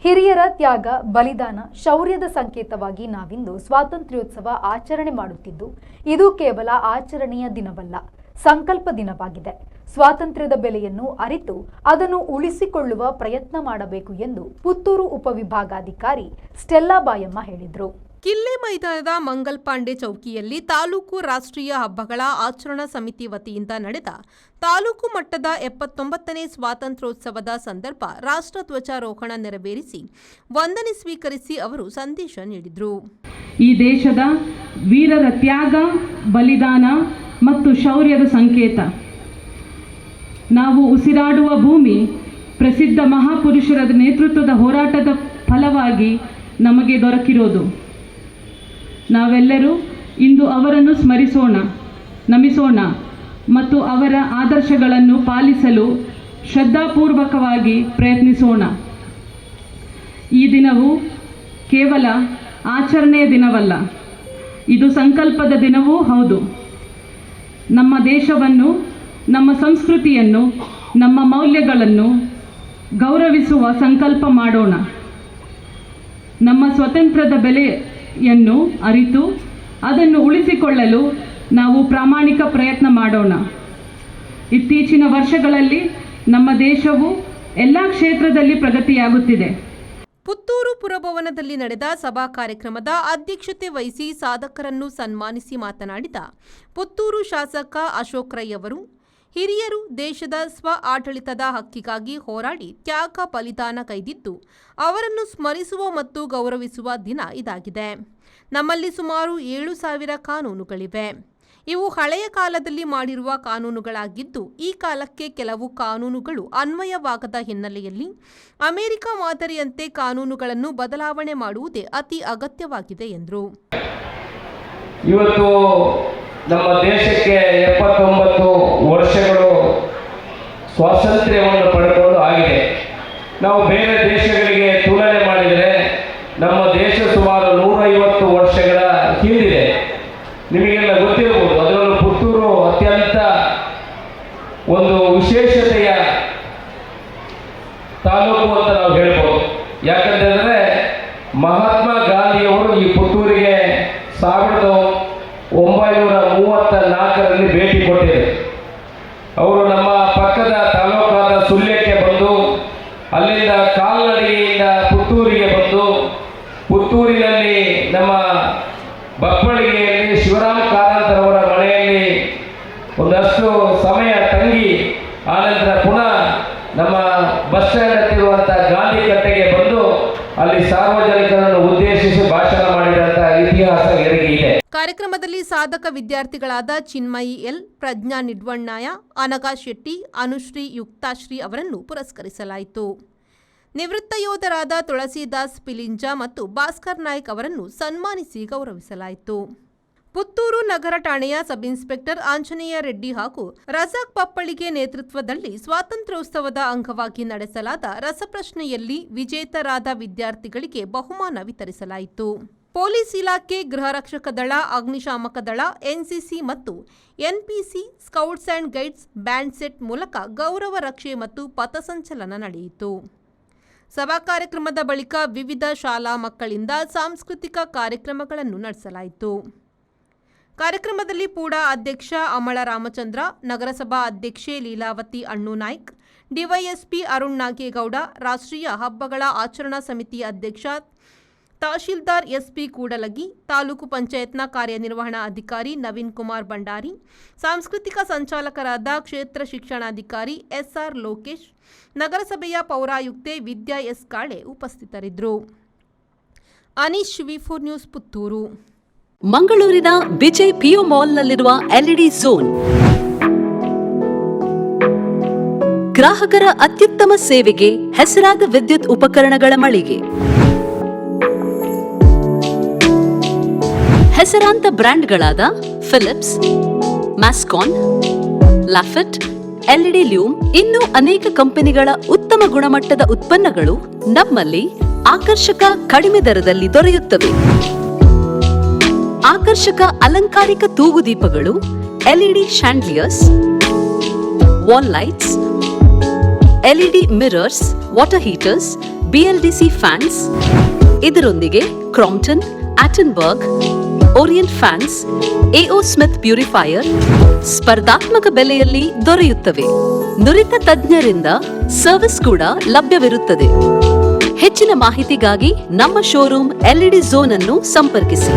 ಹಿರಿಯರ ತ್ಯಾಗ, ಬಲಿದಾನ, ಶೌರ್ಯದ ಸಂಕೇತವಾಗಿ ನಾವಿಂದು ಸ್ವಾತಂತ್ರ್ಯೋತ್ಸವ ಆಚರಣೆ ಮಾಡುತ್ತಿದ್ದು, ಇದು ಕೇವಲ ಆಚರಣೆಯ ದಿನವಲ್ಲ, ಸಂಕಲ್ಪ ದಿನವಾಗಿದೆ. ಸ್ವಾತಂತ್ರ್ಯದ ಬೆಲೆಯನ್ನು ಅರಿತು ಅದನ್ನು ಉಳಿಸಿಕೊಳ್ಳುವ ಪ್ರಯತ್ನ ಮಾಡಬೇಕು ಎಂದು ಪುತ್ತೂರು ಉಪವಿಭಾಗಾಧಿಕಾರಿ ಸ್ಟೆಲ್ಲಾ ಬಾಯಮ್ಮ ಹೇಳಿದರು. ಕಿಲ್ಲೆ ಮೈದಾನದ ಮಂಗಲ್ ಪಾಂಡೆ ಚೌಕಿಯಲ್ಲಿ ತಾಲೂಕು ರಾಷ್ಟ್ರೀಯ ಹಬ್ಬಗಳ ಆಚರಣಾ ಸಮಿತಿ ವತಿಯಿಂದ ನಡೆದ ತಾಲೂಕು ಮಟ್ಟದ 79ನೇ ಸ್ವಾತಂತ್ರ್ಯೋತ್ಸವದ ಸಂದರ್ಭ ರಾಷ್ಟ್ರ ಧ್ವಜಾರೋಹಣ ನೆರವೇರಿಸಿ ವಂದನೆ ಸ್ವೀಕರಿಸಿ ಅವರು ಸಂದೇಶ ನೀಡಿದರು. ಈ ದೇಶದ ವೀರರ ತ್ಯಾಗ, ಬಲಿದಾನ ಮತ್ತು ಶೌರ್ಯದ ಸಂಕೇತ. ನಾವು ಉಸಿರಾಡುವ ಭೂಮಿ ಪ್ರಸಿದ್ಧ ಮಹಾಪುರುಷರ ನೇತೃತ್ವದ ಹೋರಾಟದ ಫಲವಾಗಿ ನಮಗೆ ದೊರಕಿರೋದು. ನಾವೆಲ್ಲರೂ ಇಂದು ಅವರನ್ನು ಸ್ಮರಿಸೋಣ, ನಮಿಸೋಣ ಮತ್ತು ಅವರ ಆದರ್ಶಗಳನ್ನು ಪಾಲಿಸಲು ಶ್ರದ್ಧಾಪೂರ್ವಕವಾಗಿ ಪ್ರಯತ್ನಿಸೋಣ. ಈ ದಿನವು ಕೇವಲ ಆಚರಣೆಯ ದಿನವಲ್ಲ, ಇದು ಸಂಕಲ್ಪದ ದಿನವೂ ಹೌದು. ನಮ್ಮ ದೇಶವನ್ನು, ನಮ್ಮ ಸಂಸ್ಕೃತಿಯನ್ನು, ನಮ್ಮ ಮೌಲ್ಯಗಳನ್ನು ಗೌರವಿಸುವ ಸಂಕಲ್ಪ ಮಾಡೋಣ. ನಮ್ಮ ಸ್ವಾತಂತ್ರ್ಯದ ಬೆಲೆಯನ್ನು ಅರಿತು ಅದನ್ನು ಉಳಿಸಿಕೊಳ್ಳಲು ನಾವು ಪ್ರಾಮಾಣಿಕ ಪ್ರಯತ್ನ ಮಾಡೋಣ. ಇತ್ತೀಚಿನ ವರ್ಷಗಳಲ್ಲಿ ನಮ್ಮ ದೇಶವು ಎಲ್ಲ ಕ್ಷೇತ್ರದಲ್ಲಿ ಪ್ರಗತಿಯಾಗುತ್ತಿದೆ. ಪುತ್ತೂರು ಪುರಭವನದಲ್ಲಿ ನಡೆದ ಸಭಾ ಕಾರ್ಯಕ್ರಮದ ಅಧ್ಯಕ್ಷತೆ ವಹಿಸಿ ಸಾಧಕರನ್ನು ಸನ್ಮಾನಿಸಿ ಮಾತನಾಡಿದ ಪುತ್ತೂರು ಶಾಸಕ ಅಶೋಕ್ ರೈ ಅವರು, ಹಿರಿಯರು ದೇಶದ ಸ್ವ ಆಡಳಿತದ ಹಕ್ಕಿಗಾಗಿ ಹೋರಾಡಿ ತ್ಯಾಗ, ಬಲಿದಾನ ಕೈದಿದ್ದು ಅವರನ್ನು ಸ್ಮರಿಸುವ ಮತ್ತು ಗೌರವಿಸುವ ದಿನ ಇದಾಗಿದೆ. ನಮ್ಮಲ್ಲಿ ಸುಮಾರು 7,000 ಕಾನೂನುಗಳಿವೆ. ಇವು ಹಳೆಯ ಕಾಲದಲ್ಲಿ ಮಾಡಿರುವ ಕಾನೂನುಗಳಾಗಿದ್ದು, ಈ ಕಾಲಕ್ಕೆ ಕೆಲವು ಕಾನೂನುಗಳು ಅನ್ವಯವಾಗದ ಹಿನ್ನೆಲೆಯಲ್ಲಿ ಅಮೆರಿಕ ಮಾದರಿಯಂತೆ ಕಾನೂನುಗಳನ್ನು ಬದಲಾವಣೆ ಮಾಡುವುದೇ ಅತಿ ಅಗತ್ಯವಾಗಿದೆ ಎಂದರು. ಇವತ್ತು ನಮ್ಮ ದೇಶಕ್ಕೆ 79 ವರ್ಷಗಳು ಸ್ವಾತಂತ್ರ್ಯವನ್ನು ಪಡೆದುಕೊಂಡು ಆಗಿದೆ. ನಾವು ಬೇರೆ ದೇಶಗಳಿಗೆ ತುಲನೆ ಮಾಡಿದರೆ ನಮ್ಮ ದೇಶ ಸುಮಾರು 150 ವರ್ಷಗಳ ಹಿಂದಿದೆ. ನಿಮಗೆಲ್ಲ ಗೊತ್ತಿರಬಹುದು. ಅದರಲ್ಲೂ ಪುತ್ತೂರು ಅತ್ಯಂತ ಒಂದು ವಿಶೇಷತೆಯ ತಾಲೂಕು ಅಂತ ನಾವು ಹೇಳ್ಬೋದು. ಯಾಕಂತಂದರೆ ಮಹಾತ್ಮ ಗಾಂಧಿಯವರು ಈ ಪುತ್ತೂರಿಗೆ 1934ರಲ್ಲಿ ಭೇಟಿ ಕೊಟ್ಟಿದ್ದಾರೆ. ಅವರು ನಮ್ಮ ಪಕ್ಕದ ತಾಲೂಕಾದ ಸುಳ್ಯಕ್ಕೆ ಬಂದು ಅಲ್ಲಿಂದ ಕಾಲ್ನಡಿಗೆಯಿಂದ ಪುತ್ತೂರಿಗೆ ಬಂದು ಪುತ್ತೂರಿನಲ್ಲಿ ನಮ್ಮ ಬಪ್ಪಳಿಗೆಯಲ್ಲಿ ಶಿವರಾಮ್ ಕಾರಂತರವರ ಮನೆಯಲ್ಲಿ ಒಂದಷ್ಟು ಸಮಯ ತಂಗಿ ಆನಂತರ ಪುನಃ ನಮ್ಮ ಬಸ್ ಸ್ಟ್ಯಾಂಡ್ ಹತ್ತಿರುವಂಥ ಗಾಂಧಿ ಕಟ್ಟೆಗೆ ಬಂದು ಅಲ್ಲಿ ಸಾರ್ವಜನಿಕರನ್ನು ಉದ್ದೇಶಿಸಿ ಭಾಷಣ ಮಾಡಿದಂಥ ಇತಿಹಾಸ ಎದುರಿಗೆ ಇದೆ. ಕಾರ್ಯಕ್ರಮದಲ್ಲಿ ಸಾಧಕ ವಿದ್ಯಾರ್ಥಿಗಳಾದ ಚಿನ್ಮಯಿ ಎಲ್, ಪ್ರಜ್ಞಾ ನಿಡ್ವಣ್ಣಾಯ, ಅನಘಾ ಶೆಟ್ಟಿ, ಅನುಶ್ರೀ ಯುಕ್ತಾಶ್ರೀ ಅವರನ್ನು ಪುರಸ್ಕರಿಸಲಾಯಿತು. ನಿವೃತ್ತ ಯೋಧರಾದ ತುಳಸಿದಾಸ್ ಪಿಲಿಂಜ ಮತ್ತು ಭಾಸ್ಕರ್ ನಾಯ್ಕ್ ಅವರನ್ನು ಸನ್ಮಾನಿಸಿ ಗೌರವಿಸಲಾಯಿತು. ಪುತ್ತೂರು ನಗರ ಠಾಣೆಯ ಸಬ್ ಇನ್ಸ್ಪೆಕ್ಟರ್ ಆಂಜನೇಯ ರೆಡ್ಡಿ ಹಾಗೂ ರಜಾಕ್ ಪಪ್ಪಳಿಗೆ ನೇತೃತ್ವದಲ್ಲಿ ಸ್ವಾತಂತ್ರ್ಯೋತ್ಸವದ ಅಂಗವಾಗಿ ನಡೆಸಲಾದ ರಸಪ್ರಶ್ನೆಯಲ್ಲಿ ವಿಜೇತರಾದ ವಿದ್ಯಾರ್ಥಿಗಳಿಗೆ ಬಹುಮಾನ ವಿತರಿಸಲಾಯಿತು. ಪೊಲೀಸ್ ಇಲಾಖೆ, ಗೃಹ ರಕ್ಷಕ ದಳ, ಅಗ್ನಿಶಾಮಕ ದಳ, ಎನ್ಸಿಸಿ ಮತ್ತು NPC, scouts and guides band set ಮೂಲಕ ಗೌರವ ರಕ್ಷೆ ಮತ್ತು ಪಥಸಂಚಲನ ನಡೆಯಿತು. ಸಭಾ ಕಾರ್ಯಕ್ರಮದ ಬಳಿಕ ವಿವಿಧ ಶಾಲಾ ಮಕ್ಕಳಿಂದ ಸಾಂಸ್ಕೃತಿಕ ಕಾರ್ಯಕ್ರಮಗಳನ್ನು ನಡೆಸಲಾಯಿತು. ಕಾರ್ಯಕ್ರಮದಲ್ಲಿ ಪೂಡಾ ಅಧ್ಯಕ್ಷ ಅಮಳ ರಾಮಚಂದ್ರ, ನಗರಸಭಾ ಅಧ್ಯಕ್ಷೆ ಲೀಲಾವತಿ ಅಣ್ಣು ನಾಯ್ಕ್, ಡಿವೈಎಸ್ಪಿ ಅರುಣ್ ನಾಗೇಗೌಡ, ರಾಷ್ಟ್ರೀಯ ಹಬ್ಬಗಳ ಆಚರಣಾ ಸಮಿತಿ ಅಧ್ಯಕ್ಷ ತಹಶೀಲ್ದಾರ್ ಎಸ್ಪಿ ಕೂಡಲಗಿ, ತಾಲೂಕು ಪಂಚಾಯತ್ನ ಕಾರ್ಯನಿರ್ವಹಣಾ ಅಧಿಕಾರಿ ನವೀನ್ ಕುಮಾರ್ ಭಂಡಾರಿ, ಸಾಂಸ್ಕೃತಿಕ ಸಂಚಾಲಕರಾದ ಕ್ಷೇತ್ರ ಶಿಕ್ಷಣಾಧಿಕಾರಿ ಎಸ್ಆರ್ ಲೋಕೇಶ್, ನಗರಸಭೆಯ ಪೌರಾಯುಕ್ತೆ ವಿದ್ಯಾ ಎಸ್ ಕಾಳೆ ಉಪಸ್ಥಿತರಿದ್ದರು. ಅನೀಶ್, ವಿ4 ನ್ಯೂಸ್, ಪುತ್ತೂರು. ಮಂಗಳೂರಿನ ವಿಜಯ್ ಪಿಯು ಮಾಲ್ನಲ್ಲಿರುವ ಎಲ್ಇಡಿ ಝೋನ್ ಗ್ರಾಹಕರ ಅತ್ಯುತ್ತಮ ಸೇವೆಗೆ ಹೆಸರಾದ ವಿದ್ಯುತ್ ಉಪಕರಣಗಳ ಮಳಿಗೆ. ಹೆಸರಾಂತ ಬ್ರ್ಯಾಂಡ್ಗಳಾದ ಫಿಲಿಪ್ಸ್, ಮ್ಯಾಸ್ಕಾನ್, ಲಾಫೆಟ್, ಎಲ್ಇಡಿ ಲ್ಯೂಮ್ ಇನ್ನೂ ಅನೇಕ ಕಂಪನಿಗಳ ಉತ್ತಮ ಗುಣಮಟ್ಟದ ಉತ್ಪನ್ನಗಳು ನಮ್ಮಲ್ಲಿ ಆಕರ್ಷಕ ಕಡಿಮೆ ದರದಲ್ಲಿ ದೊರೆಯುತ್ತವೆ. ಆಕರ್ಷಕ ಅಲಂಕಾರಿಕ ತೂಗುದೀಪಗಳು, LED chandeliers, wall lights, LED mirrors, water heaters, BLDC fans, ಇದರೊಂದಿಗೆ Crompton, Atomberg, Orient fans, AO Smith purifier ಸ್ಪರ್ಧಾತ್ಮಕ ಬೆಲೆಯಲ್ಲಿ ದೊರೆಯುತ್ತವೆ. ನುರಿತ ತಜ್ಞರಿಂದ ಸರ್ವಿಸ್ ಕೂಡ ಲಭ್ಯವಿರುತ್ತದೆ. ಹೆಚ್ಚಿನ ಮಾಹಿತಿಗಾಗಿ ನಮ್ಮ ಶೋರೂಮ್ LED ಝೋನ್ ಅನ್ನು ಸಂಪರ್ಕಿಸಿ.